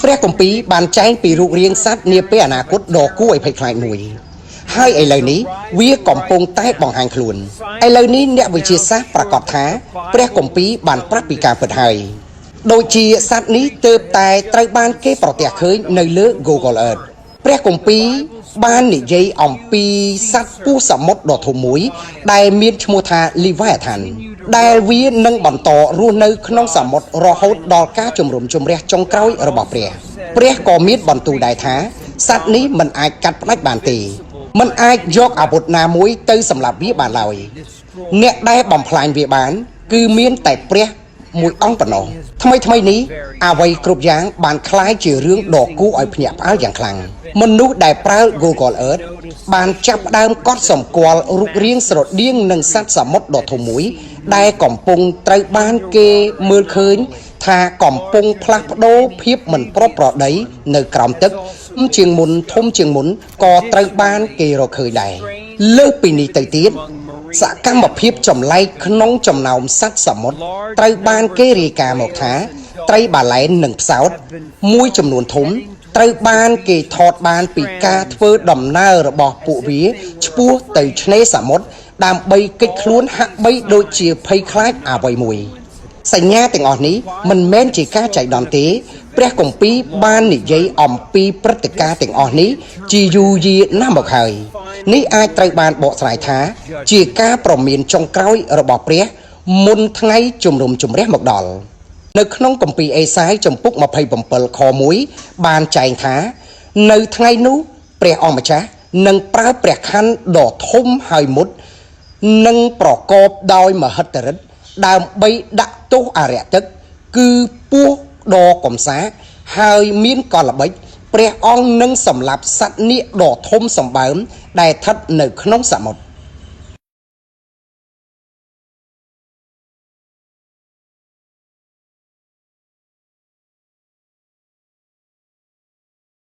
ព្រះគម្ពីរបានចែងពីរូបរាងសត្វនាពេលអនាគតដ៏គួរឲ្យភ័យខ្លាចមួយហើយឥឡូវនេះវាកំពុងតែបង្ហាញខ្លួនឥឡូវនេះអ្នកវិទ្យាសាស្ត្រប្រកាសថាព្រះគម្ពីរបានប្រាប់ពីការពិតហើយដូចជាសត្វនេះទើបតែត្រូវបានគេប្រទះឃើញនៅលើ Google Earth ព្រះគម្ពីរបាននិយាយអំពីសត្វពស់សមុទ្រដ៏ធំមួយដែលមានឈ្មោះថា Leviathan ដែលវានឹងបន្តរស់នៅក្នុងសមុទ្ររហូតដល់ការជំរុំជម្រះចុងក្រោយរបស់ព្រះក៏មានបន្ទូលដែរថាសត្វនេះមិនអាចកាត់ផ្តាច់បានទេមិនអាចយកអាវុធណាមួយទៅសម្លាប់វាបានឡើយអ្នកដែលបំផ្លាញវាបានគឺមានតែព្រះមួយអង្គប៉ុណ្ណោះថ្មីនេះអ្វីគ្រប់យ៉ាងបានคล้ายជារឿងដ៏គួរឲ្យភ្ញាក់ផ្អើលយ៉ាងខ្លាំងមនុស្សដែលប្រើ Google Earth បានចាប់ផ្ដើមកត់សម្គាល់រូបរាងស្រដៀងនឹងសត្វសមុទ្រដ៏ធំមួយដែលកំពុងត្រូវបានគេមើលឃើញថាកំពុងផ្លាស់ប្ដូរភាពមិនប្រក្រតីនៅក្រោមទឹកជាងមុនធំជាងមុនក៏ត្រូវបានគេរកឃើញដែរលើសពីនេះទៅទៀតសកម្មភាពចម្លែកក្នុងចំណោមសត្វសមុទ្រត្រូវបានគេរាយការណ៍មកថាត្រីបាឡែននិងផ្សោតមួយចំនួនធំត្រូវបានគេថតបានពីការធ្វើដំណើររបស់ពួកវាឆ្ពោះទៅឆ្នេរសមុទ្រដើម្បីគេចខ្លួនហាក់បីដូចជាភ័យខ្លាចអ្វីមួយសញ្ញាទាំងអស់នេះមិនមែនជាការចៃដន្យទេព្រះគម្ពីរបាននិយាយអំពីព្រឹត្តិការណ៍ទាំងអស់នេះជាយូរយារណាស់មកហើយនេះអាចត្រូវបានបកស្រាយថាជាការប្រមានចុងក្រោយរបស់ព្រះមុនថ្ងៃជំនុំជម្រះមកដល់នៅក្នុងគម្ពីរអេសាយចំពុក27ខ1បានចែងថានៅថ្ងៃនោះព្រះអង្គម្ចាស់នឹងប្រើព្រះខ័នដ៏ធំហើយមុតនិងប្រកបដោយមហិទ្ធិឫទ្ធិដើម្បីដាក់ទោសអរិយទឹកគឺពស់ដ៏កំសាហើយមានកលល្បិចព្រះអង្គនឹងសម្លាប់សត្វនាគដ៏ធំសម្បើមដែលស្ថិតនៅក្នុងសមុទ្រ